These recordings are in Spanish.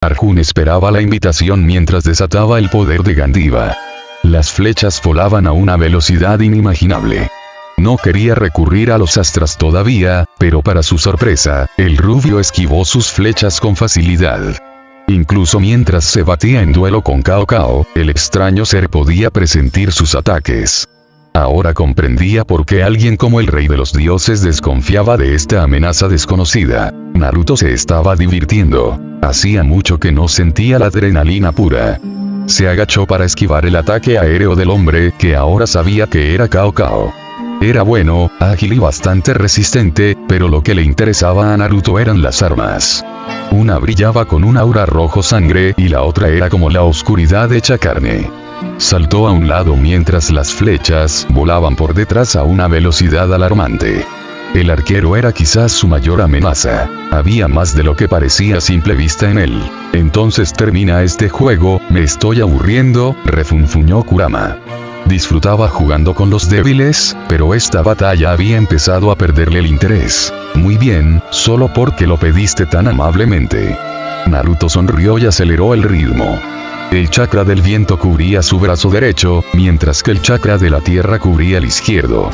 Arjun esperaba la invitación mientras desataba el poder de Gandiva. Las flechas volaban a una velocidad inimaginable. No quería recurrir a los astras todavía, pero para su sorpresa, el rubio esquivó sus flechas con facilidad. Incluso mientras se batía en duelo con Cao Cao, el extraño ser podía presentir sus ataques. Ahora comprendía por qué alguien como el rey de los dioses desconfiaba de esta amenaza desconocida. Naruto se estaba divirtiendo. Hacía mucho que no sentía la adrenalina pura. Se agachó para esquivar el ataque aéreo del hombre que ahora sabía que era Cao Cao. Era bueno, ágil y bastante resistente, pero lo que le interesaba a Naruto eran las armas. Una brillaba con un aura rojo sangre y la otra era como la oscuridad hecha carne. Saltó a un lado mientras las flechas volaban por detrás a una velocidad alarmante. El arquero era quizás su mayor amenaza. Había más de lo que parecía a simple vista en él. Entonces termina este juego, me estoy aburriendo, refunfuñó Kurama. Disfrutaba jugando con los débiles, pero esta batalla había empezado a perderle el interés. Muy bien, solo porque lo pediste tan amablemente. Naruto sonrió y aceleró el ritmo. El chakra del viento cubría su brazo derecho, mientras que el chakra de la tierra cubría el izquierdo.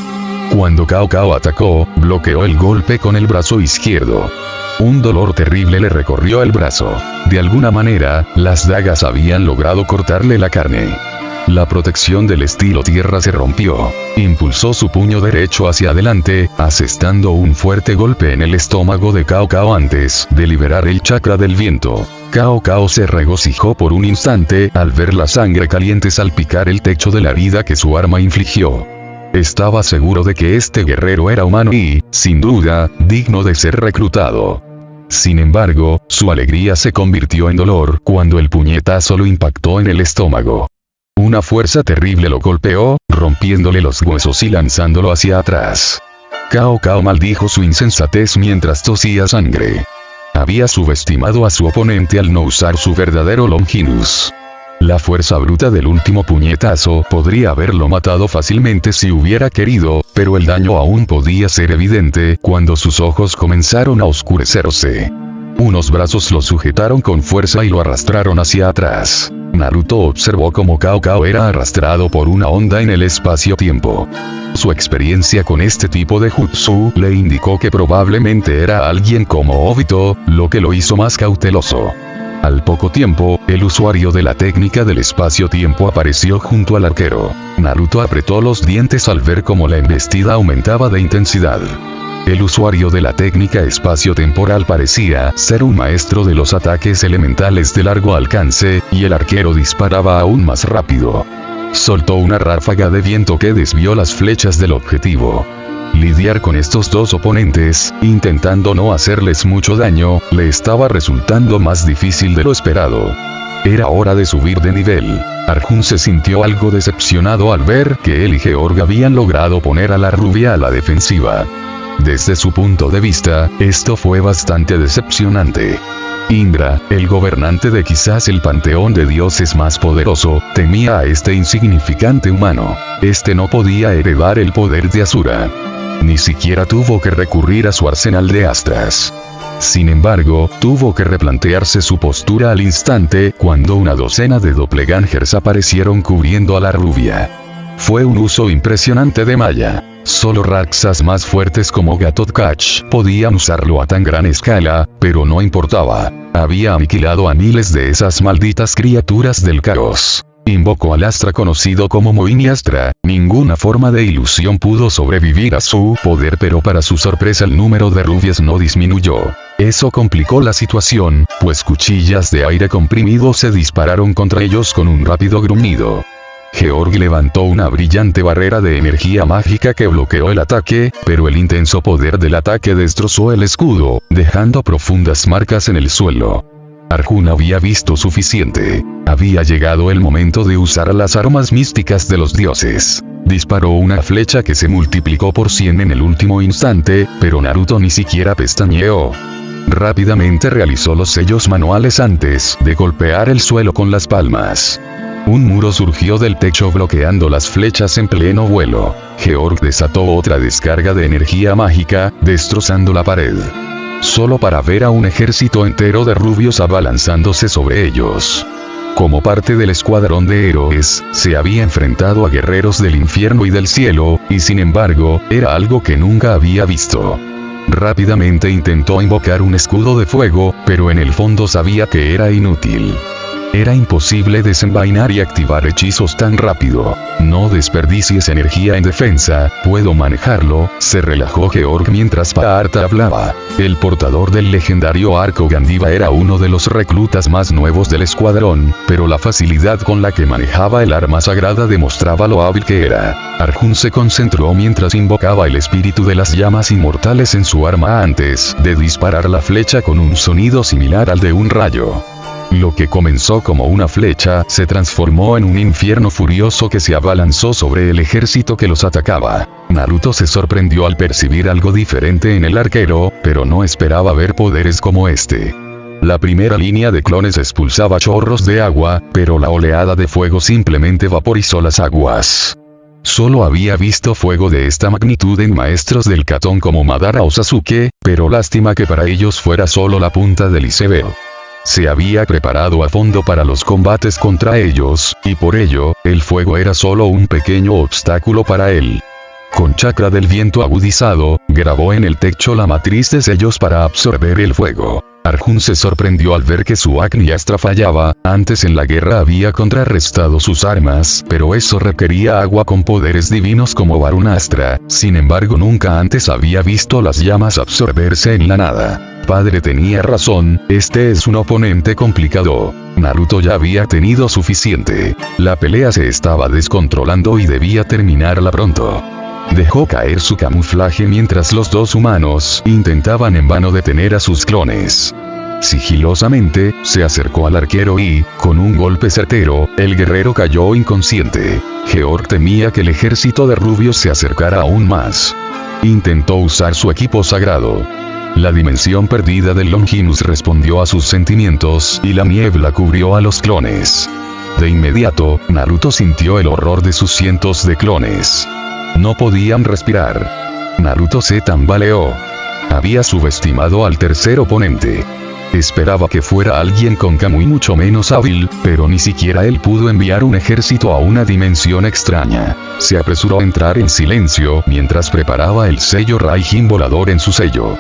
Cuando Cao Cao atacó, bloqueó el golpe con el brazo izquierdo. Un dolor terrible le recorrió el brazo. De alguna manera, las dagas habían logrado cortarle la carne. La protección del estilo tierra se rompió. Impulsó su puño derecho hacia adelante, asestando un fuerte golpe en el estómago de Cao Cao antes de liberar el chakra del viento. Cao Cao se regocijó por un instante al ver la sangre caliente salpicar el techo de la herida que su arma infligió. Estaba seguro de que este guerrero era humano y, sin duda, digno de ser reclutado. Sin embargo, su alegría se convirtió en dolor cuando el puñetazo lo impactó en el estómago. Una fuerza terrible lo golpeó, rompiéndole los huesos y lanzándolo hacia atrás. Cao Cao maldijo su insensatez mientras tosía sangre. Había subestimado a su oponente al no usar su verdadero Longinus. La fuerza bruta del último puñetazo podría haberlo matado fácilmente si hubiera querido, pero el daño aún podía ser evidente cuando sus ojos comenzaron a oscurecerse. Unos brazos lo sujetaron con fuerza y lo arrastraron hacia atrás. Naruto observó cómo Cao Cao era arrastrado por una onda en el espacio-tiempo. Su experiencia con este tipo de jutsu le indicó que probablemente era alguien como Obito, lo que lo hizo más cauteloso. Al poco tiempo, el usuario de la técnica del espacio-tiempo apareció junto al arquero. Naruto apretó los dientes al ver cómo la embestida aumentaba de intensidad. El usuario de la técnica espacio-temporal parecía ser un maestro de los ataques elementales de largo alcance, y el arquero disparaba aún más rápido. Soltó una ráfaga de viento que desvió las flechas del objetivo. Lidiar con estos dos oponentes, intentando no hacerles mucho daño, le estaba resultando más difícil de lo esperado. Era hora de subir de nivel. Arjun se sintió algo decepcionado al ver que él y Georg habían logrado poner a la rubia a la defensiva. Desde su punto de vista, esto fue bastante decepcionante. Indra, el gobernante de quizás el panteón de dioses más poderoso, temía a este insignificante humano. Este no podía heredar el poder de Asura. Ni siquiera tuvo que recurrir a su arsenal de astras. Sin embargo, tuvo que replantearse su postura al instante cuando una docena de doppelgangers aparecieron cubriendo a la rubia. Fue un uso impresionante de Maya. Solo Raksas más fuertes como Gatotkač podían usarlo a tan gran escala, pero no importaba. Había aniquilado a miles de esas malditas criaturas del caos. Invocó al Astra conocido como Moini Astra. Ninguna forma de ilusión pudo sobrevivir a su poder, pero para su sorpresa el número de rubias no disminuyó. Eso complicó la situación, pues cuchillas de aire comprimido se dispararon contra ellos con un rápido gruñido. Georg levantó una brillante barrera de energía mágica que bloqueó el ataque, pero el intenso poder del ataque destrozó el escudo, dejando profundas marcas en el suelo. Arjun había visto suficiente. Había llegado el momento de usar las armas místicas de los dioses. Disparó una flecha que se multiplicó por 100 en el último instante, pero Naruto ni siquiera pestañeó. Rápidamente realizó los sellos manuales antes de golpear el suelo con las palmas. Un muro surgió del techo bloqueando las flechas en pleno vuelo. Georg desató otra descarga de energía mágica, destrozando la pared. solo para ver a un ejército entero de rubios abalanzándose sobre ellos. Como parte del escuadrón de héroes, se había enfrentado a guerreros del infierno y del cielo, y sin embargo, era algo que nunca había visto. Rápidamente intentó invocar un escudo de fuego, pero en el fondo sabía que era inútil. Era imposible desenvainar y activar hechizos tan rápido. No desperdicies energía en defensa, puedo manejarlo, se relajó Georg mientras Partha hablaba. El portador del legendario arco Gandiva era uno de los reclutas más nuevos del escuadrón, pero la facilidad con la que manejaba el arma sagrada demostraba lo hábil que era. Arjun se concentró mientras invocaba el espíritu de las llamas inmortales en su arma antes de disparar la flecha con un sonido similar al de un rayo. Lo que comenzó como una flecha, se transformó en un infierno furioso que se abalanzó sobre el ejército que los atacaba. Naruto se sorprendió al percibir algo diferente en el arquero, pero no esperaba ver poderes como este. La primera línea de clones expulsaba chorros de agua, pero la oleada de fuego simplemente vaporizó las aguas. Solo había visto fuego de esta magnitud en maestros del Katon como Madara o Sasuke, pero lástima que para ellos fuera solo la punta del iceberg. Se había preparado a fondo para los combates contra ellos, y por ello, el fuego era solo un pequeño obstáculo para él. Con chakra del viento agudizado, grabó en el techo la matriz de sellos para absorber el fuego. Arjun se sorprendió al ver que su Agni Astra fallaba. Antes en la guerra había contrarrestado sus armas, pero eso requería agua con poderes divinos como Varunastra. Sin embargo, nunca antes había visto las llamas absorberse en la nada. Padre tenía razón, este es un oponente complicado. Naruto ya había tenido suficiente. La pelea se estaba descontrolando y debía terminarla pronto. Dejó caer su camuflaje mientras los dos humanos intentaban en vano detener a sus clones. Sigilosamente, se acercó al arquero y, con un golpe certero, el guerrero cayó inconsciente. Georg temía que el ejército de rubios se acercara aún más. Intentó usar su equipo sagrado. La dimensión perdida del Longinus respondió a sus sentimientos y la niebla cubrió a los clones. De inmediato, Naruto sintió el horror de sus cientos de clones. No podían respirar. Naruto se tambaleó. Había subestimado al tercer oponente. Esperaba que fuera alguien con Kamui mucho menos hábil, pero ni siquiera él pudo enviar un ejército a una dimensión extraña. Se apresuró a entrar en silencio mientras preparaba el sello Raijin volador en su sello.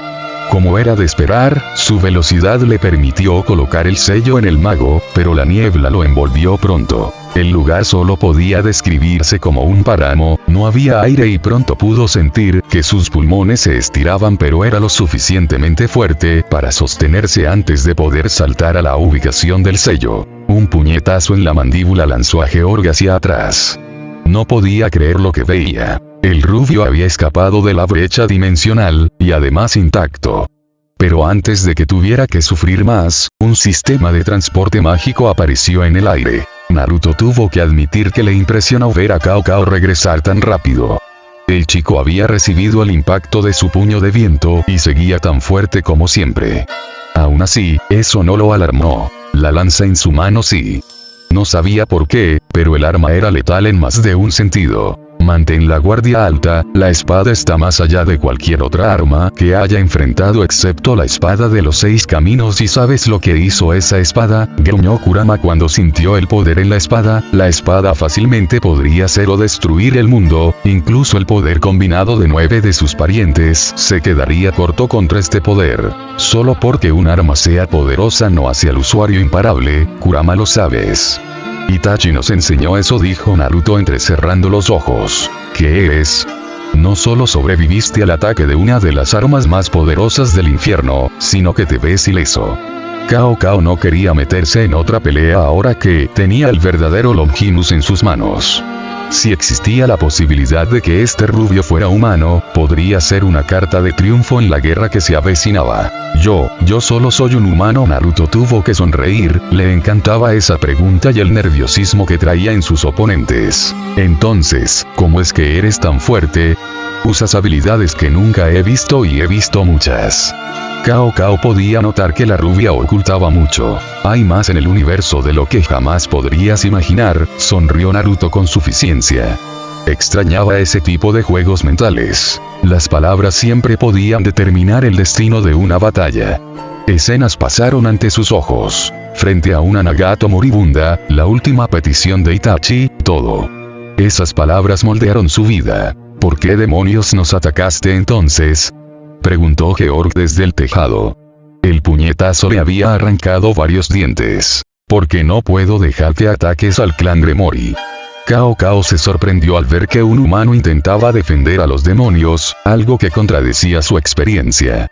Como era de esperar, su velocidad le permitió colocar el sello en el mago, pero la niebla lo envolvió pronto. El lugar solo podía describirse como un páramo, no había aire y pronto pudo sentir que sus pulmones se estiraban, pero era lo suficientemente fuerte para sostenerse antes de poder saltar a la ubicación del sello. Un puñetazo en la mandíbula lanzó a Georg hacia atrás. No podía creer lo que veía. El rubio había escapado de la brecha dimensional, y además intacto. Pero antes de que tuviera que sufrir más, un sistema de transporte mágico apareció en el aire. Naruto tuvo que admitir que le impresionó ver a Cao Cao regresar tan rápido. El chico había recibido el impacto de su puño de viento y seguía tan fuerte como siempre. Aún así, eso no lo alarmó. La lanza en su mano sí. No sabía por qué, pero el arma era letal en más de un sentido. Mantén la guardia alta, la espada está más allá de cualquier otra arma que haya enfrentado excepto la espada de los 6 caminos. ¿Y sabes lo que hizo esa espada?, gruñó Kurama cuando sintió el poder en la espada. La espada fácilmente podría ser o destruir el mundo, incluso el poder combinado de 9 de sus parientes se quedaría corto contra este poder. Solo porque un arma sea poderosa no hace al usuario imparable, Kurama, lo sabes. Itachi nos enseñó eso, dijo Naruto entrecerrando los ojos. ¿Qué eres? No solo sobreviviste al ataque de una de las armas más poderosas del infierno, sino que te ves ileso. Cao Cao no quería meterse en otra pelea ahora que tenía el verdadero Longinus en sus manos. Si existía la posibilidad de que este rubio fuera humano, podría ser una carta de triunfo en la guerra que se avecinaba. Yo solo soy un humano. Naruto tuvo que sonreír, le encantaba esa pregunta y el nerviosismo que traía en sus oponentes. Entonces, ¿cómo es que eres tan fuerte? Usas habilidades que nunca he visto y he visto muchas. Cao Cao podía notar que la rubia ocultaba mucho. Hay más en el universo de lo que jamás podrías imaginar, sonrió Naruto con suficiencia. Extrañaba ese tipo de juegos mentales. Las palabras siempre podían determinar el destino de una batalla. Escenas pasaron ante sus ojos. Frente a una Nagato moribunda, la última petición de Itachi, todo. Esas palabras moldearon su vida. ¿Por qué demonios nos atacaste entonces?, preguntó Georg desde el tejado. El puñetazo le había arrancado varios dientes. ¿Por qué no puedo dejar que ataques al clan Gremory? Cao se sorprendió al ver que un humano intentaba defender a los demonios, algo que contradecía su experiencia.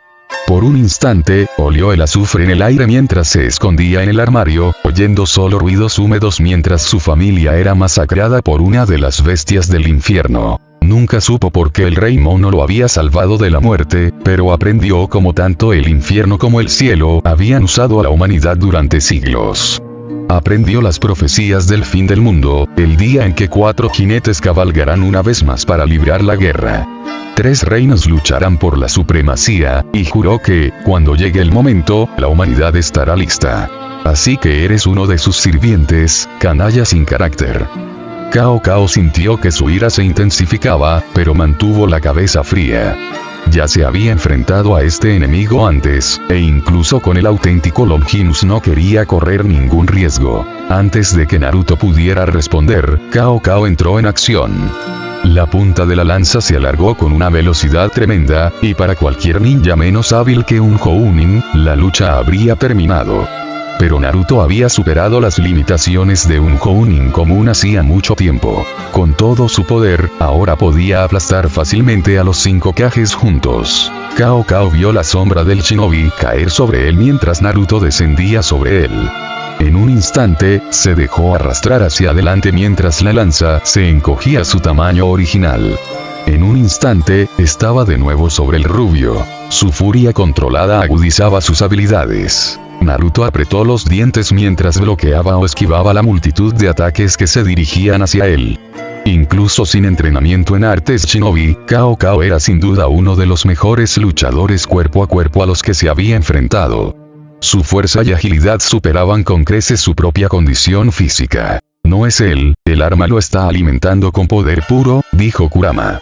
Por un instante, olió el azufre en el aire mientras se escondía en el armario, oyendo solo ruidos húmedos mientras su familia era masacrada por una de las bestias del infierno. Nunca supo por qué el rey mono lo había salvado de la muerte, pero aprendió cómo tanto el infierno como el cielo habían usado a la humanidad durante siglos. Aprendió las profecías del fin del mundo, el día en que 4 jinetes cabalgarán una vez más para librar la guerra. 3 reinos lucharán por la supremacía, y juró que, cuando llegue el momento, la humanidad estará lista. Así que eres uno de sus sirvientes, canalla sin carácter. Cao sintió que su ira se intensificaba, pero mantuvo la cabeza fría. Ya se había enfrentado a este enemigo antes, e incluso con el auténtico Longinus no quería correr ningún riesgo. Antes de que Naruto pudiera responder, Cao entró en acción. La punta de la lanza se alargó con una velocidad tremenda, y para cualquier ninja menos hábil que un Jounin, la lucha habría terminado. Pero Naruto había superado las limitaciones de un Jounin común hacía mucho tiempo. Con todo su poder, ahora podía aplastar fácilmente a los 5 Kages juntos. Cao vio la sombra del shinobi caer sobre él mientras Naruto descendía sobre él. En un instante, se dejó arrastrar hacia adelante mientras la lanza se encogía a su tamaño original. En un instante, estaba de nuevo sobre el rubio. Su furia controlada agudizaba sus habilidades. Naruto apretó los dientes mientras bloqueaba o esquivaba la multitud de ataques que se dirigían hacia él. Incluso sin entrenamiento en artes shinobi, Cao era sin duda uno de los mejores luchadores cuerpo a cuerpo a los que se había enfrentado. Su fuerza y agilidad superaban con creces su propia condición física. No es él, el arma lo está alimentando con poder puro, dijo Kurama.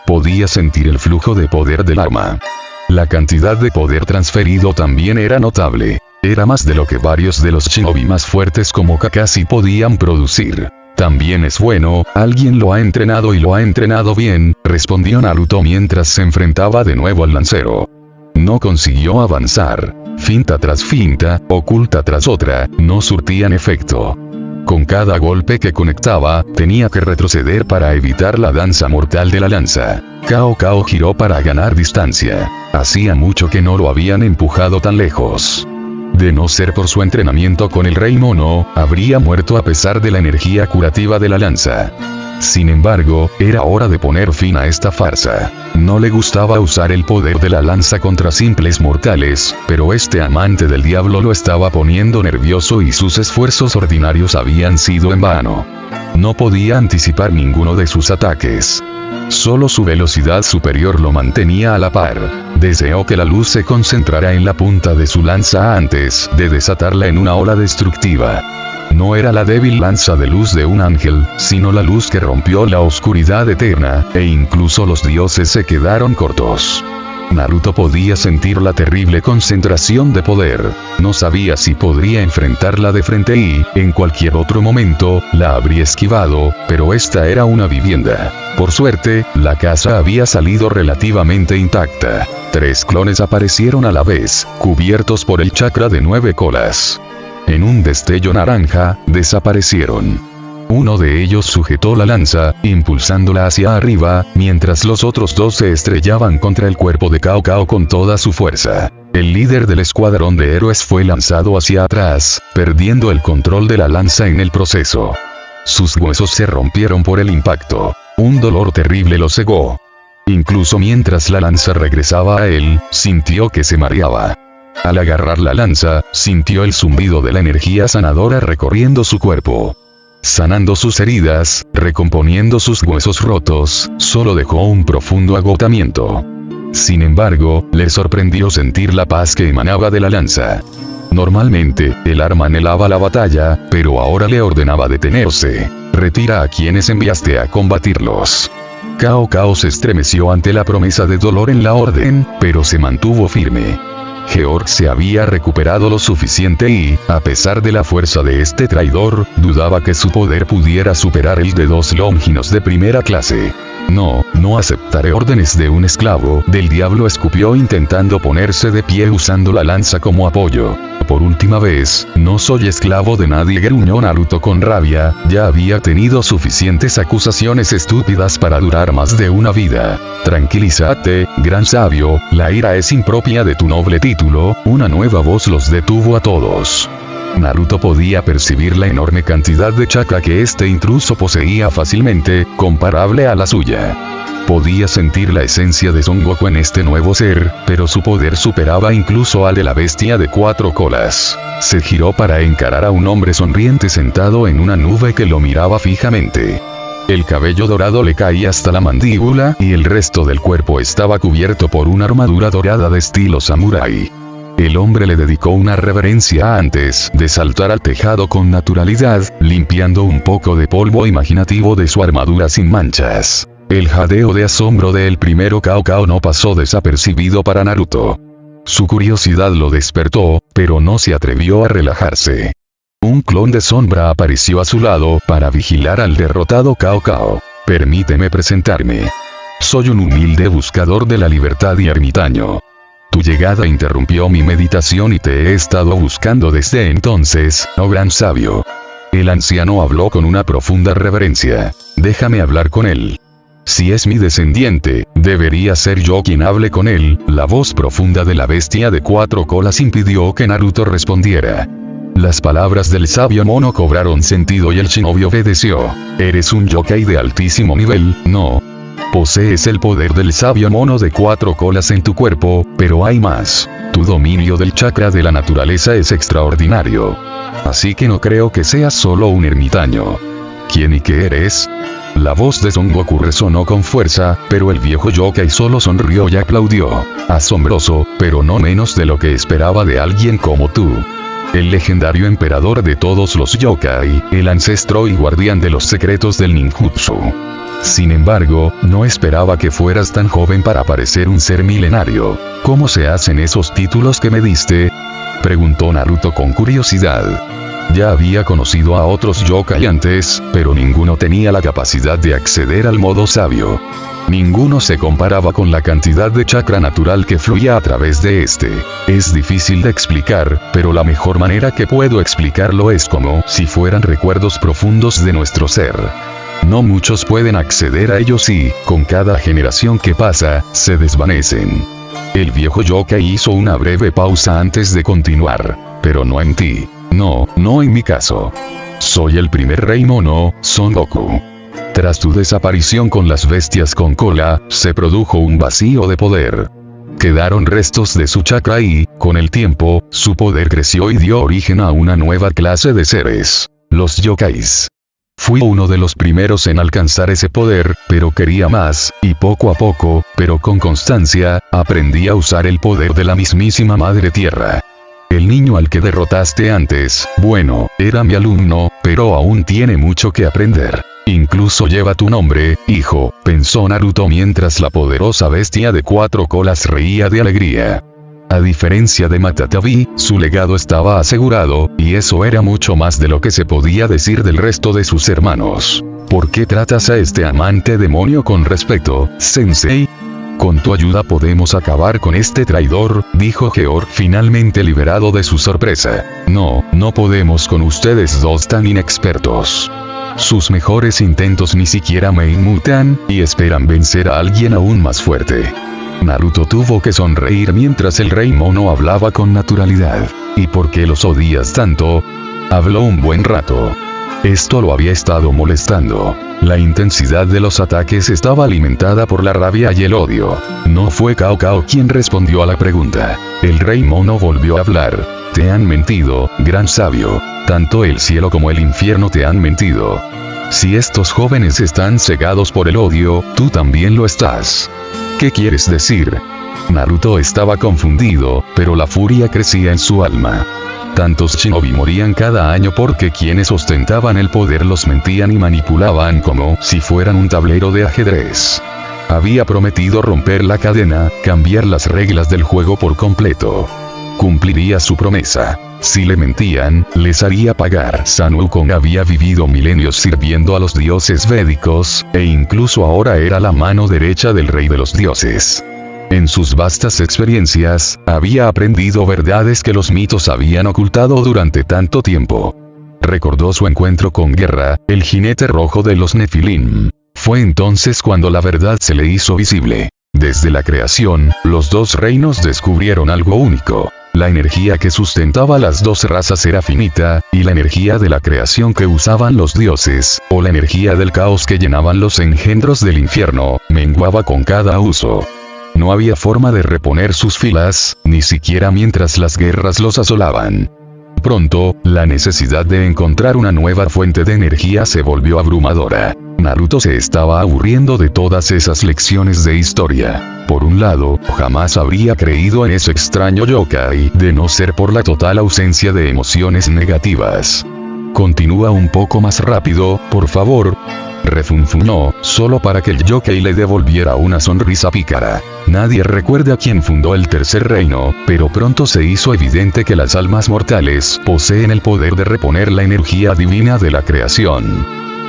Podía sentir el flujo de poder del arma. La cantidad de poder transferido también era notable. Era más de lo que varios de los shinobi más fuertes como Kakashi podían producir. También es bueno, alguien lo ha entrenado y lo ha entrenado bien, respondió Naruto mientras se enfrentaba de nuevo al lancero. No consiguió avanzar. Finta tras finta, oculta tras otra, no surtían efecto. Con cada golpe que conectaba, tenía que retroceder para evitar la danza mortal de la lanza. Cao giró para ganar distancia. Hacía mucho que no lo habían empujado tan lejos. De no ser por su entrenamiento con el Rey Mono, habría muerto a pesar de la energía curativa de la lanza. Sin embargo, era hora de poner fin a esta farsa. No le gustaba usar el poder de la lanza contra simples mortales, pero este amante del diablo lo estaba poniendo nervioso y sus esfuerzos ordinarios habían sido en vano. No podía anticipar ninguno de sus ataques. Solo su velocidad superior lo mantenía a la par. Deseó que la luz se concentrara en la punta de su lanza antes de desatarla en una ola destructiva. No era la débil lanza de luz de un ángel, sino la luz que rompió la oscuridad eterna, e incluso los dioses se quedaron cortos. Naruto podía sentir la terrible concentración de poder. No sabía si podría enfrentarla de frente y, en cualquier otro momento, la habría esquivado, pero esta era una vivienda. Por suerte, la casa había salido relativamente intacta. 3 clones aparecieron a la vez, cubiertos por el chakra de 9 colas. En un destello naranja, desaparecieron. Uno de ellos sujetó la lanza, impulsándola hacia arriba, mientras los otros 2 se estrellaban contra el cuerpo de Cao con toda su fuerza. El líder del escuadrón de héroes fue lanzado hacia atrás, perdiendo el control de la lanza en el proceso. Sus huesos se rompieron por el impacto. Un dolor terrible lo cegó. Incluso mientras la lanza regresaba a él, sintió que se mareaba. Al agarrar la lanza, sintió el zumbido de la energía sanadora recorriendo su cuerpo. Sanando sus heridas, recomponiendo sus huesos rotos, solo dejó un profundo agotamiento. Sin embargo, le sorprendió sentir la paz que emanaba de la lanza. Normalmente, el arma anhelaba la batalla, pero ahora le ordenaba detenerse. Retira a quienes enviaste a combatirlos. Cao Cao se estremeció ante la promesa de dolor en la orden, pero se mantuvo firme. Georg se había recuperado lo suficiente y, a pesar de la fuerza de este traidor, dudaba que su poder pudiera superar el de 2 Longinos de primera clase. No aceptaré órdenes de un esclavo del diablo, escupió intentando ponerse de pie usando la lanza como apoyo. Por última vez, no soy esclavo de nadie, gruñó Naruto con rabia, ya había tenido suficientes acusaciones estúpidas para durar más de una vida. Tranquilízate, gran sabio, la ira es impropia de tu noble título, una nueva voz los detuvo a todos. Naruto podía percibir la enorme cantidad de chakra que este intruso poseía fácilmente, comparable a la suya. Podía sentir la esencia de Son Goku en este nuevo ser, pero su poder superaba incluso al de la bestia de 4 colas. Se giró para encarar a un hombre sonriente sentado en una nube que lo miraba fijamente. El cabello dorado le caía hasta la mandíbula y el resto del cuerpo estaba cubierto por una armadura dorada de estilo samurái. El hombre le dedicó una reverencia antes de saltar al tejado con naturalidad, limpiando un poco de polvo imaginativo de su armadura sin manchas. El jadeo de asombro del primero Cao Cao no pasó desapercibido para Naruto. Su curiosidad lo despertó, pero no se atrevió a relajarse. Un clon de sombra apareció a su lado para vigilar al derrotado Cao Cao. Permíteme presentarme. Soy un humilde buscador de la libertad y ermitaño. Tu llegada interrumpió mi meditación y te he estado buscando desde entonces, oh gran sabio. El anciano habló con una profunda reverencia. Déjame hablar con él. Si es mi descendiente, debería ser yo quien hable con él. La voz profunda de la bestia de 4 colas impidió que Naruto respondiera. Las palabras del sabio mono cobraron sentido y el shinobi obedeció. Eres un yokai de altísimo nivel, ¿no? Posees el poder del sabio mono de 4 colas en tu cuerpo, pero hay más. Tu dominio del chakra de la naturaleza es extraordinario. Así que no creo que seas solo un ermitaño. ¿Quién y qué eres? La voz de Son Goku resonó con fuerza, pero el viejo yokai solo sonrió y aplaudió. Asombroso, pero no menos de lo que esperaba de alguien como tú. El legendario emperador de todos los yokai, el ancestro y guardián de los secretos del ninjutsu. Sin embargo, no esperaba que fueras tan joven para parecer un ser milenario. ¿Cómo se hacen esos títulos que me diste? Preguntó Naruto con curiosidad. Ya había conocido a otros yokai antes, pero ninguno tenía la capacidad de acceder al modo sabio. Ninguno se comparaba con la cantidad de chakra natural que fluía a través de este. Es difícil de explicar, pero la mejor manera que puedo explicarlo es como si fueran recuerdos profundos de nuestro ser. No muchos pueden acceder a ellos y, con cada generación que pasa, se desvanecen. El viejo yokai hizo una breve pausa antes de continuar. Pero no en ti. No en mi caso. Soy el primer rey mono, Son Goku. Tras tu desaparición con las bestias con cola, se produjo un vacío de poder. Quedaron restos de su chakra y, con el tiempo, su poder creció y dio origen a una nueva clase de seres. Los yokais. Fui uno de los primeros en alcanzar ese poder, pero quería más, y poco a poco, pero con constancia, aprendí a usar el poder de la mismísima Madre Tierra. El niño al que derrotaste antes, bueno, era mi alumno, pero aún tiene mucho que aprender. Incluso lleva tu nombre, hijo, pensó Naruto mientras la poderosa bestia de 4 colas reía de alegría. A diferencia de Matatabi, su legado estaba asegurado, y eso era mucho más de lo que se podía decir del resto de sus hermanos. ¿Por qué tratas a este amante demonio con respeto, sensei? Con tu ayuda podemos acabar con este traidor, dijo Georg finalmente liberado de su sorpresa. No podemos con ustedes dos tan inexpertos. Sus mejores intentos ni siquiera me inmutan, y esperan vencer a alguien aún más fuerte. Naruto tuvo que sonreír mientras el rey mono hablaba con naturalidad. ¿Y por qué los odias tanto? Habló un buen rato. Esto lo había estado molestando. La intensidad de los ataques estaba alimentada por la rabia y el odio. No fue Cao Cao quien respondió a la pregunta. El rey mono volvió a hablar. Te han mentido, gran sabio. Tanto el cielo como el infierno te han mentido. Si estos jóvenes están cegados por el odio, tú también lo estás. ¿Qué quieres decir? Naruto estaba confundido, pero la furia crecía en su alma. tantos shinobi morían cada año porque quienes ostentaban el poder los mentían y manipulaban como si fueran un tablero de ajedrez. Había prometido romper la cadena, cambiar las reglas del juego por completo. Cumpliría su promesa. Si le mentían, les haría pagar. Sun Wukong había vivido milenios sirviendo a los dioses védicos, e incluso ahora era la mano derecha del rey de los dioses. En sus vastas experiencias, había aprendido verdades que los mitos habían ocultado durante tanto tiempo. Recordó su encuentro con Guerra, el jinete rojo de los Nefilim. Fue entonces cuando la verdad se le hizo visible. Desde la creación, los dos reinos descubrieron algo único. La energía que sustentaba las dos razas era finita, y la energía de la creación que usaban los dioses, o la energía del caos que llenaban los engendros del infierno, menguaba con cada uso. No había forma de reponer sus filas, ni siquiera mientras las guerras los asolaban. Pronto, la necesidad de encontrar una nueva fuente de energía se volvió abrumadora. Naruto se estaba aburriendo de todas esas lecciones de historia. Por un lado, jamás habría creído en ese extraño yokai, de no ser por la total ausencia de emociones negativas. Continúa un poco más rápido, por favor. Refunfuñó, solo para que el yokai le devolviera una sonrisa pícara. Nadie recuerda quién fundó el tercer reino, pero pronto se hizo evidente que las almas mortales poseen el poder de reponer la energía divina de la creación.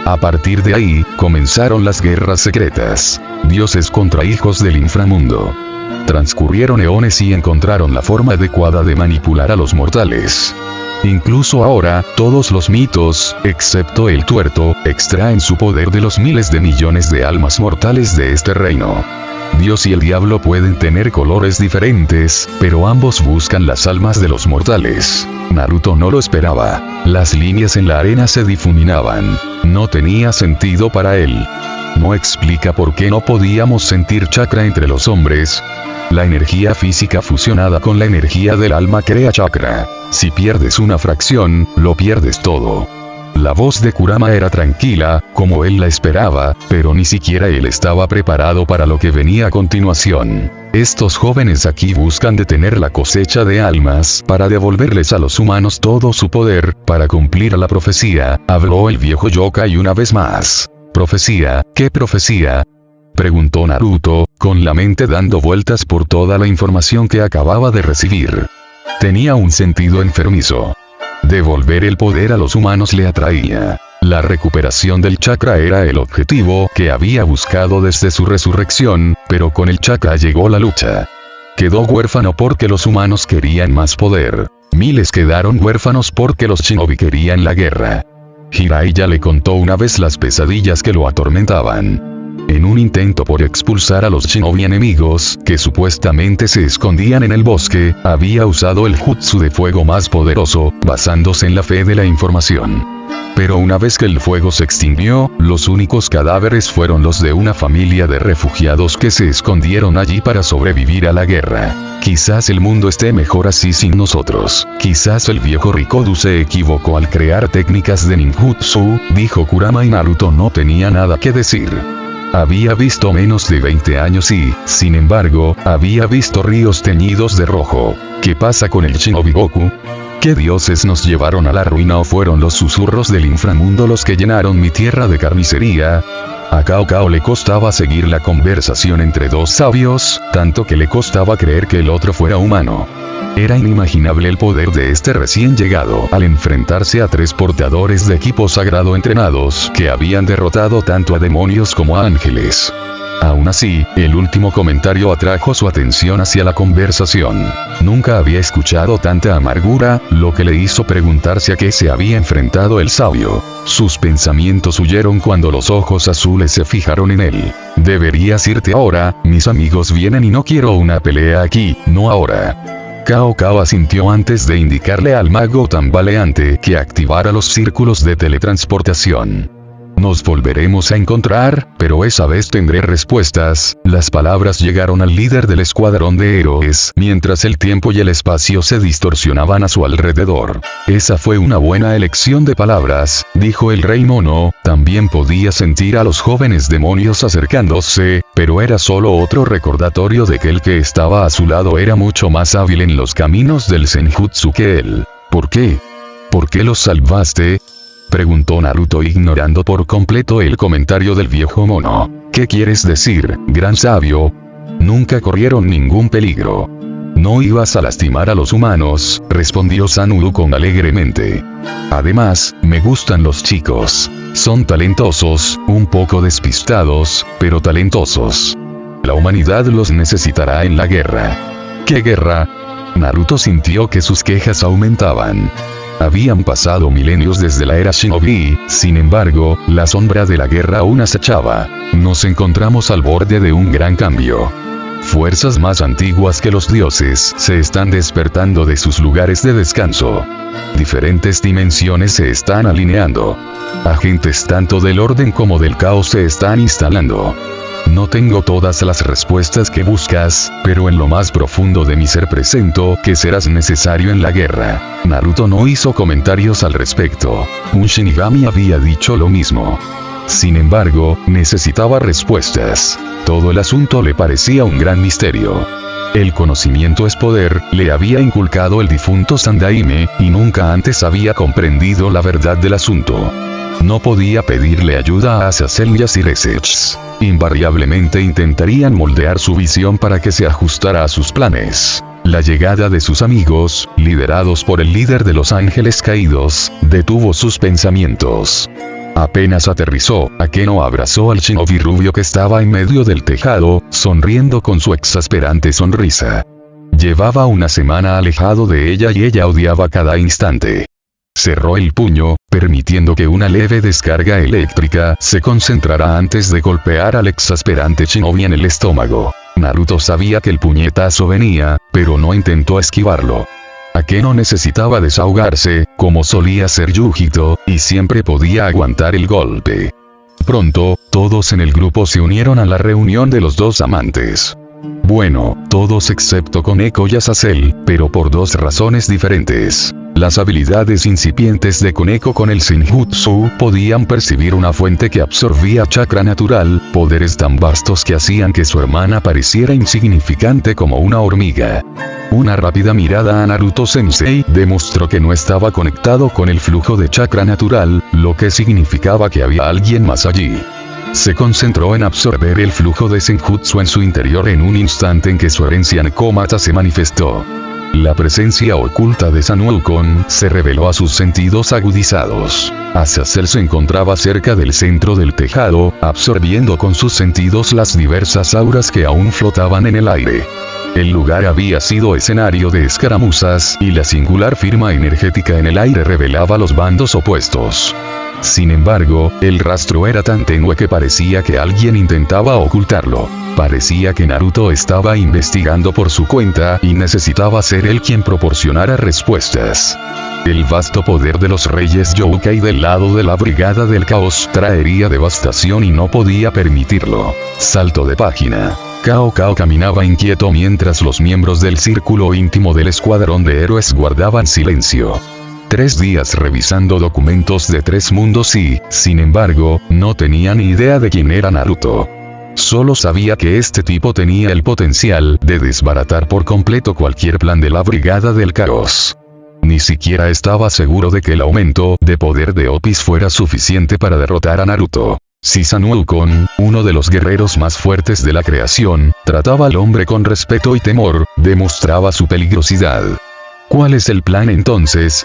A partir de ahí, comenzaron las guerras secretas. Dioses contra hijos del inframundo. Transcurrieron eones y encontraron la forma adecuada de manipular a los mortales. Incluso ahora, todos los mitos, excepto el tuerto, extraen su poder de los miles de millones de almas mortales de este reino. Dios y el diablo pueden tener colores diferentes, pero ambos buscan las almas de los mortales. Naruto no lo esperaba. Las líneas en la arena se difuminaban. No tenía sentido para él. No explica por qué no podíamos sentir chakra entre los hombres. La energía física fusionada con la energía del alma crea chakra. Si pierdes una fracción, lo pierdes todo. La voz de Kurama era tranquila, como él la esperaba, pero ni siquiera él estaba preparado para lo que venía a continuación. Estos jóvenes aquí buscan detener la cosecha de almas para devolverles a los humanos todo su poder, para cumplir la profecía, habló el viejo yokai una vez más. ¿Profecía? ¿Qué profecía?, preguntó Naruto, con la mente dando vueltas por toda la información que acababa de recibir. Tenía un sentido enfermizo. Devolver el poder a los humanos le atraía. La recuperación del chakra era el objetivo que había buscado desde su resurrección, pero con el chakra llegó la lucha. Quedó huérfano porque los humanos querían más poder. Miles quedaron huérfanos porque los shinobi querían la guerra. Jiraiya le contó una vez las pesadillas que lo atormentaban. En un intento por expulsar a los shinobi enemigos, que supuestamente se escondían en el bosque, había usado el jutsu de fuego más poderoso, basándose en la fe de la información. Pero una vez que el fuego se extinguió, los únicos cadáveres fueron los de una familia de refugiados que se escondieron allí para sobrevivir a la guerra. Quizás el mundo esté mejor así sin nosotros. Quizás el viejo Rikodu se equivocó al crear técnicas de ninjutsu, dijo Kurama, y Naruto no tenía nada que decir. Había visto menos de 20 años y, sin embargo, había visto ríos teñidos de rojo. ¿Qué pasa con el Shinobi Goku? ¿Qué dioses nos llevaron a la ruina o fueron los susurros del inframundo los que llenaron mi tierra de carnicería? A Cao Cao le costaba seguir la conversación entre dos sabios, tanto que le costaba creer que el otro fuera humano. Era inimaginable el poder de este recién llegado al enfrentarse a tres portadores de equipo sagrado entrenados que habían derrotado tanto a demonios como a ángeles. Aún así, el último comentario atrajo su atención hacia la conversación. Nunca había escuchado tanta amargura, lo que le hizo preguntarse a qué se había enfrentado el sabio. Sus pensamientos huyeron cuando los ojos azules se fijaron en él. Deberías irte ahora, mis amigos vienen y no quiero una pelea aquí, no ahora. Cao Cao asintió antes de indicarle al mago tambaleante que activara los círculos de teletransportación. Nos volveremos a encontrar, pero esa vez tendré respuestas. Las palabras llegaron al líder del escuadrón de héroes, mientras el tiempo y el espacio se distorsionaban a su alrededor. Esa fue una buena elección de palabras, dijo el rey mono. También podía sentir a los jóvenes demonios acercándose, pero era solo otro recordatorio de que el que estaba a su lado era mucho más hábil en los caminos del Senjutsu que él. ¿Por qué? ¿Por qué los salvaste? Preguntó Naruto ignorando por completo el comentario del viejo mono. ¿Qué quieres decir, gran sabio? Nunca corrieron ningún peligro. No ibas a lastimar a los humanos, respondió Sun Wukong alegremente. Además, me gustan los chicos. Son talentosos, un poco despistados, pero talentosos. La humanidad los necesitará en la guerra. ¿Qué guerra? Naruto sintió que sus quejas aumentaban. Habían pasado milenios desde la era Shinobi, sin embargo, la sombra de la guerra aún acechaba. Nos encontramos al borde de un gran cambio. Fuerzas más antiguas que los dioses se están despertando de sus lugares de descanso. Diferentes dimensiones se están alineando. Agentes tanto del orden como del caos se están instalando. No tengo todas las respuestas que buscas, pero en lo más profundo de mi ser presento que serás necesario en la guerra. Naruto no hizo comentarios al respecto. Un Shinigami había dicho lo mismo. Sin embargo, necesitaba respuestas. Todo el asunto le parecía un gran misterio. El conocimiento es poder, le había inculcado el difunto Sandaime, y nunca antes había comprendido la verdad del asunto. No podía pedirle ayuda a Azazel y a Sirexech. Invariablemente intentarían moldear su visión para que se ajustara a sus planes. La llegada de sus amigos, liderados por el líder de los ángeles caídos, detuvo sus pensamientos. Apenas aterrizó, Akeno abrazó al shinobi rubio que estaba en medio del tejado, sonriendo con su exasperante sonrisa. Llevaba una semana alejado de ella y ella odiaba cada instante. Cerró el puño, permitiendo que una leve descarga eléctrica se concentrara antes de golpear al exasperante shinobi en el estómago. Naruto sabía que el puñetazo venía, pero no intentó esquivarlo. Akeno necesitaba desahogarse, como solía ser Yujito, y siempre podía aguantar el golpe. Pronto, todos en el grupo se unieron a la reunión de los dos amantes. Bueno, todos excepto Koneko y Azazel, pero por dos razones diferentes. Las habilidades incipientes de Koneko con el Senjutsu podían percibir una fuente que absorbía chakra natural, poderes tan vastos que hacían que su hermana pareciera insignificante como una hormiga. Una rápida mirada a Naruto Sensei demostró que no estaba conectado con el flujo de chakra natural, lo que significaba que había alguien más allí. Se concentró en absorber el flujo de Senjutsu en su interior en un instante en que su herencia Nekomata se manifestó. La presencia oculta de Sun Wukong se reveló a sus sentidos agudizados. Azazel se encontraba cerca del centro del tejado, absorbiendo con sus sentidos las diversas auras que aún flotaban en el aire. El lugar había sido escenario de escaramuzas, y la singular firma energética en el aire revelaba los bandos opuestos. Sin embargo, el rastro era tan tenue que parecía que alguien intentaba ocultarlo. Parecía que Naruto estaba investigando por su cuenta y necesitaba ser él quien proporcionara respuestas. El vasto poder de los reyes Youkai del lado de la Brigada del Caos traería devastación y no podía permitirlo. Salto de página. Cao Cao caminaba inquieto mientras los miembros del círculo íntimo del escuadrón de héroes guardaban silencio. 3 días revisando documentos de 3 mundos y, sin embargo, no tenía ni idea de quién era Naruto. Solo sabía que este tipo tenía el potencial de desbaratar por completo cualquier plan de la Brigada del Caos. Ni siquiera estaba seguro de que el aumento de poder de Opis fuera suficiente para derrotar a Naruto. Si Sun Wukong, uno de los guerreros más fuertes de la creación, trataba al hombre con respeto y temor, demostraba su peligrosidad. ¿Cuál es el plan entonces?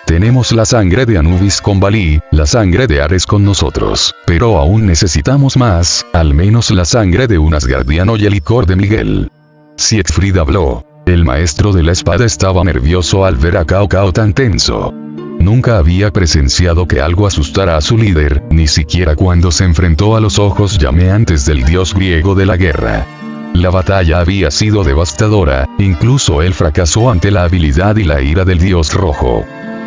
Tenemos la sangre de Anubis con Bali, la sangre de Ares con nosotros, pero aún necesitamos más, al menos la sangre de un asgardiano y el licor de Miguel. Siegfried habló. El maestro de la espada estaba nervioso al ver a Cao Cao tan tenso. Nunca había presenciado que algo asustara a su líder, ni siquiera cuando se enfrentó a los ojos llameantes del dios griego de la guerra. La batalla había sido devastadora, incluso él fracasó ante la habilidad y la ira del dios rojo.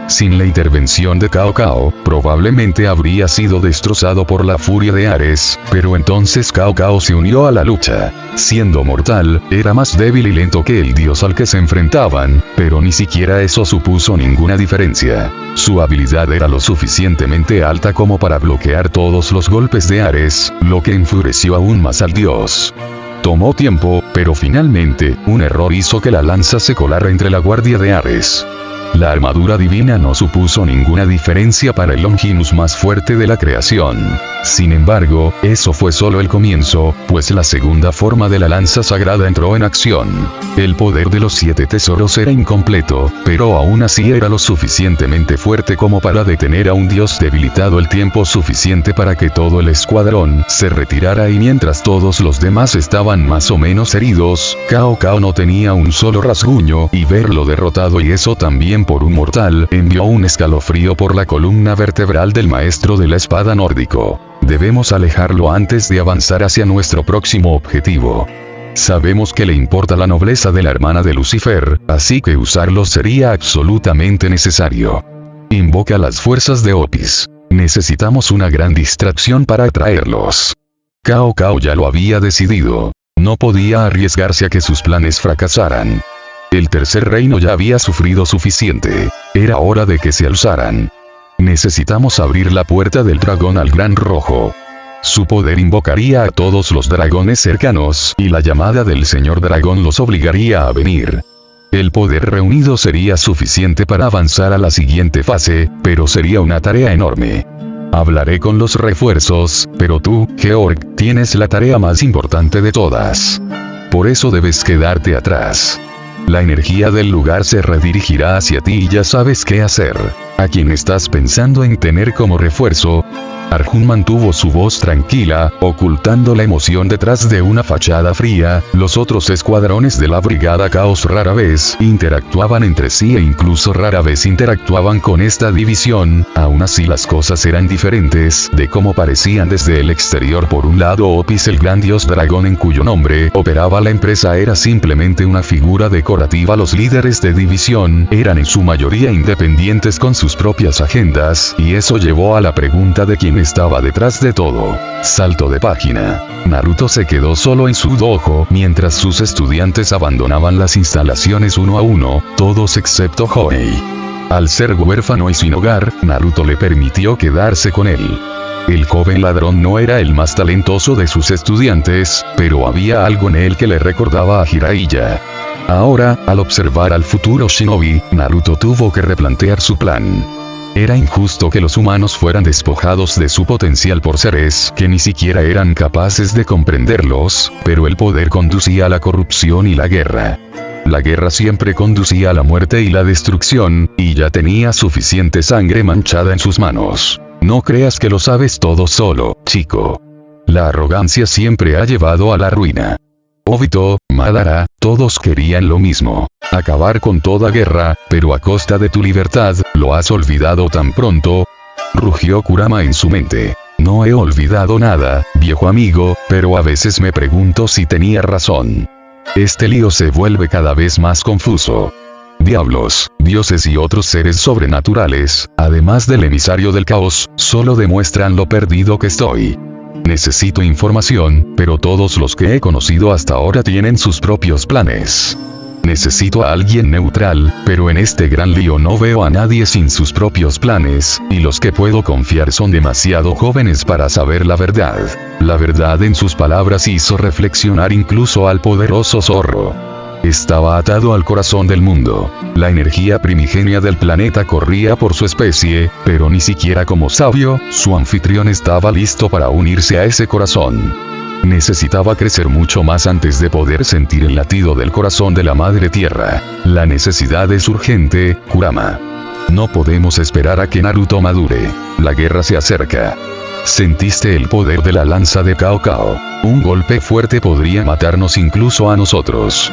Sin la intervención de Cao Cao, probablemente habría sido destrozado por la furia de Ares, pero entonces Cao Cao se unió a la lucha. Siendo mortal, era más débil y lento que el dios al que se enfrentaban, pero ni siquiera eso supuso ninguna diferencia. Su habilidad era lo suficientemente alta como para bloquear todos los golpes de Ares, lo que enfureció aún más al dios. Tomó tiempo, pero finalmente, un error hizo que la lanza se colara entre la guardia de Ares. La armadura divina no supuso ninguna diferencia para el Longinus más fuerte de la creación. Sin embargo, eso fue solo el comienzo, pues la segunda forma de la lanza sagrada entró en acción. El poder de los 7 tesoros era incompleto, pero aún así era lo suficientemente fuerte como para detener a un dios debilitado el tiempo suficiente para que todo el escuadrón se retirara, y mientras todos los demás estaban más o menos heridos, Cao Cao no tenía un solo rasguño, y verlo derrotado, y eso también por un mortal, envió un escalofrío por la columna vertebral del maestro de la espada nórdico. Debemos alejarlo antes de avanzar hacia nuestro próximo objetivo. Sabemos que le importa la nobleza de la hermana de Lucifer, así que usarlo sería absolutamente necesario. Invoca las fuerzas de Opis. Necesitamos una gran distracción para atraerlos. Cao Cao ya lo había decidido. No podía arriesgarse a que sus planes fracasaran. El tercer reino ya había sufrido suficiente. Era hora de que se alzaran. Necesitamos abrir la puerta del dragón al Gran Rojo. Su poder invocaría a todos los dragones cercanos, y la llamada del señor dragón los obligaría a venir. El poder reunido sería suficiente para avanzar a la siguiente fase, pero sería una tarea enorme. Hablaré con los refuerzos, pero tú, Georg, tienes la tarea más importante de todas. Por eso debes quedarte atrás. La energía del lugar se redirigirá hacia ti y ya sabes qué hacer. ¿A quién estás pensando en tener como refuerzo? Arjun mantuvo su voz tranquila, ocultando la emoción detrás de una fachada fría. Los otros escuadrones de la Brigada Caos rara vez interactuaban entre sí e incluso rara vez interactuaban con esta división. Aún así las cosas eran diferentes de cómo parecían desde el exterior. Por un lado, Opis, el gran dios dragón en cuyo nombre operaba la empresa, era simplemente una figura decorativa. Los líderes de división eran en su mayoría independientes con sus propias agendas, y eso llevó a la pregunta de quién estaba detrás de todo. Salto de página. Naruto se quedó solo en su dojo, mientras sus estudiantes abandonaban las instalaciones uno a uno, todos excepto Hoei. Al ser huérfano y sin hogar, Naruto le permitió quedarse con él. El joven ladrón no era el más talentoso de sus estudiantes, pero había algo en él que le recordaba a Jiraiya. Ahora, al observar al futuro shinobi, Naruto tuvo que replantear su plan. Era injusto que los humanos fueran despojados de su potencial por seres que ni siquiera eran capaces de comprenderlos, pero el poder conducía a la corrupción y la guerra. La guerra siempre conducía a la muerte y la destrucción, y ya tenía suficiente sangre manchada en sus manos. No creas que lo sabes todo solo, chico. La arrogancia siempre ha llevado a la ruina. Obito, Madara, todos querían lo mismo. Acabar con toda guerra, pero a costa de tu libertad. ¿Lo has olvidado tan pronto? Rugió Kurama en su mente. No he olvidado nada, viejo amigo, pero a veces me pregunto si tenía razón. Este lío se vuelve cada vez más confuso. Diablos, dioses y otros seres sobrenaturales, además del emisario del caos, solo demuestran lo perdido que estoy. Necesito información, pero todos los que he conocido hasta ahora tienen sus propios planes. Necesito a alguien neutral, pero en este gran lío no veo a nadie sin sus propios planes, y los que puedo confiar son demasiado jóvenes para saber la verdad. La verdad en sus palabras hizo reflexionar incluso al poderoso zorro. Estaba atado al corazón del mundo. La energía primigenia del planeta corría por su especie, pero ni siquiera como sabio, su anfitrión estaba listo para unirse a ese corazón. Necesitaba crecer mucho más antes de poder sentir el latido del corazón de la Madre Tierra. La necesidad es urgente, Kurama. No podemos esperar a que Naruto madure. La guerra se acerca. Sentiste el poder de la lanza de Cao Cao. Un golpe fuerte podría matarnos incluso a nosotros.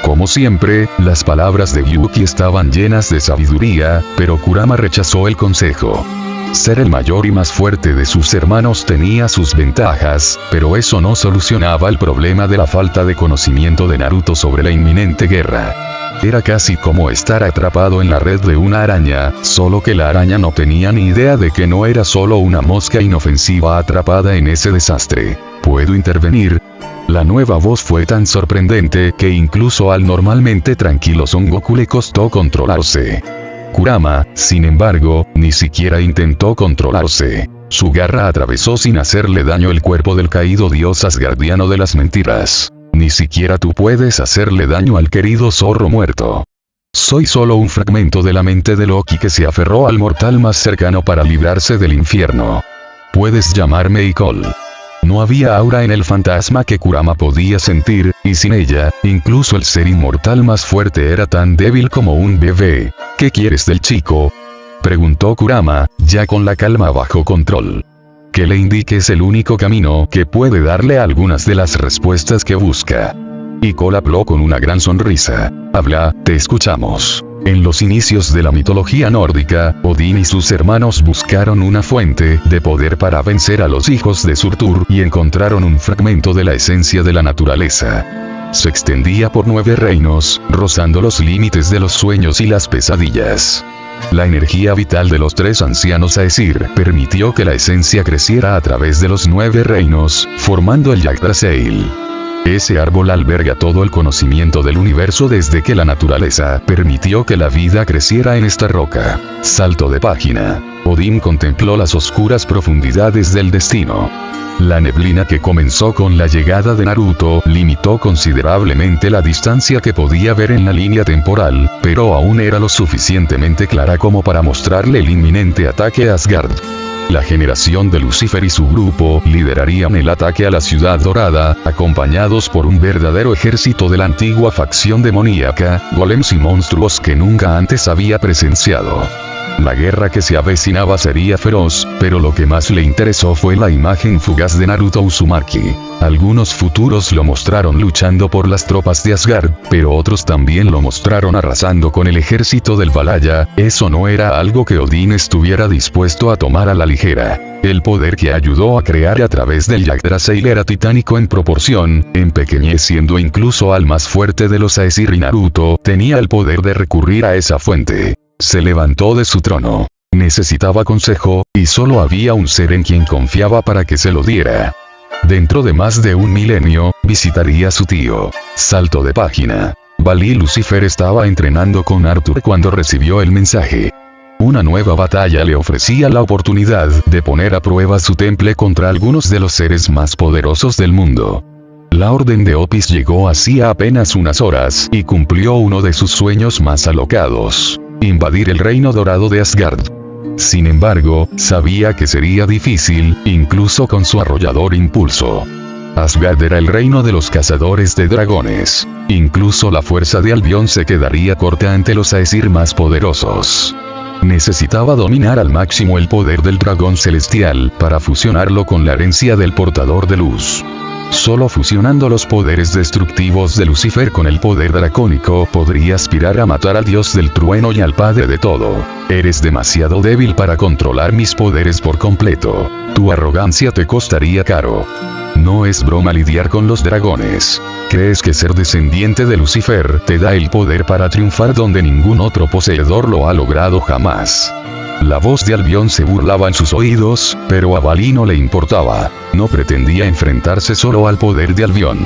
Como siempre, las palabras de Yuki estaban llenas de sabiduría, pero Kurama rechazó el consejo. Ser el mayor y más fuerte de sus hermanos tenía sus ventajas, pero eso no solucionaba el problema de la falta de conocimiento de Naruto sobre la inminente guerra. Era casi como estar atrapado en la red de una araña, solo que la araña no tenía ni idea de que no era solo una mosca inofensiva atrapada en ese desastre. ¿Puedo intervenir? La nueva voz fue tan sorprendente que incluso al normalmente tranquilo Son Goku le costó controlarse. Kurama, sin embargo, ni siquiera intentó controlarse. Su garra atravesó sin hacerle daño el cuerpo del caído dios asgardiano de las mentiras. Ni siquiera tú puedes hacerle daño al querido zorro muerto. Soy solo un fragmento de la mente de Loki que se aferró al mortal más cercano para librarse del infierno. Puedes llamarme Icol. No había aura en el fantasma que Kurama podía sentir, y sin ella, incluso el ser inmortal más fuerte era tan débil como un bebé. ¿Qué quieres del chico?, preguntó Kurama, ya con la calma bajo control. Que le indiques el único camino que puede darle algunas de las respuestas que busca. Icol habló con una gran sonrisa. Habla, te escuchamos. En los inicios de la mitología nórdica, Odín y sus hermanos buscaron una fuente de poder para vencer a los hijos de Surtur y encontraron un fragmento de la esencia de la naturaleza. Se extendía por 9 reinos, rozando los límites de los sueños y las pesadillas. La energía vital de los 3 ancianos Aesir permitió que la esencia creciera a través de los 9 reinos, formando el Yggdrasil. Ese árbol alberga todo el conocimiento del universo desde que la naturaleza permitió que la vida creciera en esta roca. Salto de página. Odín contempló las oscuras profundidades del destino. La neblina que comenzó con la llegada de Naruto limitó considerablemente la distancia que podía ver en la línea temporal, pero aún era lo suficientemente clara como para mostrarle el inminente ataque a Asgard. La generación de Lucifer y su grupo liderarían el ataque a la Ciudad Dorada, acompañados por un verdadero ejército de la antigua facción demoníaca, golems y monstruos que nunca antes había presenciado. La guerra que se avecinaba sería feroz, pero lo que más le interesó fue la imagen fugaz de Naruto Uzumaki. Algunos futuros lo mostraron luchando por las tropas de Asgard, pero otros también lo mostraron arrasando con el ejército del Valhalla. Eso no era algo que Odín estuviera dispuesto a tomar a la ligera. El poder que ayudó a crear a través del Yggdrasil era titánico en proporción, empequeñeciendo incluso al más fuerte de los Aesir, y Naruto tenía el poder de recurrir a esa fuente. Se levantó de su trono. Necesitaba consejo, y solo había un ser en quien confiaba para que se lo diera. Dentro de más de un milenio, visitaría a su tío. Salto de página. Valí Lucifer estaba entrenando con Arthur cuando recibió el mensaje. Una nueva batalla le ofrecía la oportunidad de poner a prueba su temple contra algunos de los seres más poderosos del mundo. La orden de Opis llegó hacía apenas unas horas y cumplió uno de sus sueños más alocados: invadir el reino dorado de Asgard. Sin embargo, sabía que sería difícil, incluso con su arrollador impulso. Asgard era el reino de los cazadores de dragones. Incluso la fuerza de Albion se quedaría corta ante los Aesir más poderosos. Necesitaba dominar al máximo el poder del dragón celestial para fusionarlo con la herencia del portador de luz. Solo fusionando los poderes destructivos de Lucifer con el poder dracónico podría aspirar a matar al dios del trueno y al padre de todo. Eres demasiado débil para controlar mis poderes por completo. Tu arrogancia te costaría caro. No es broma lidiar con los dragones. ¿Crees que ser descendiente de Lucifer te da el poder para triunfar donde ningún otro poseedor lo ha logrado jamás? La voz de Albion se burlaba en sus oídos, pero a Valí no le importaba. No pretendía enfrentarse solo al poder de Albion.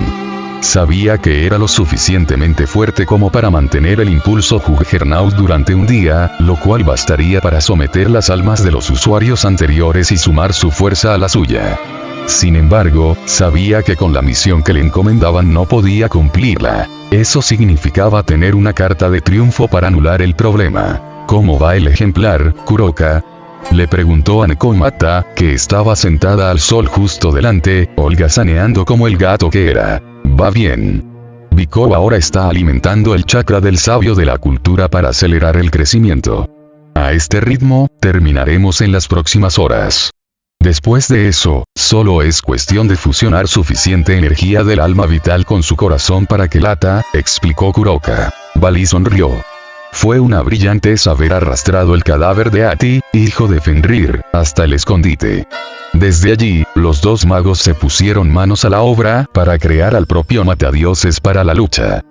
Sabía que era lo suficientemente fuerte como para mantener el impulso Juggernaut durante un día, lo cual bastaría para someter las almas de los usuarios anteriores y sumar su fuerza a la suya. Sin embargo, sabía que con la misión que le encomendaban no podía cumplirla. Eso significaba tener una carta de triunfo para anular el problema. ¿Cómo va el ejemplar, Kuroka?, le preguntó a Nekomata, que estaba sentada al sol justo delante, holgazaneando como el gato que era. Va bien. Biko ahora está alimentando el chakra del sabio de la cultura para acelerar el crecimiento. A este ritmo, terminaremos en las próximas horas. Después de eso, solo es cuestión de fusionar suficiente energía del alma vital con su corazón para que lata, explicó Kuroka. Valí sonrió. Fue una brillantez haber arrastrado el cadáver de Ati, hijo de Fenrir, hasta el escondite. Desde allí, los dos magos se pusieron manos a la obra para crear al propio matadioses para la lucha.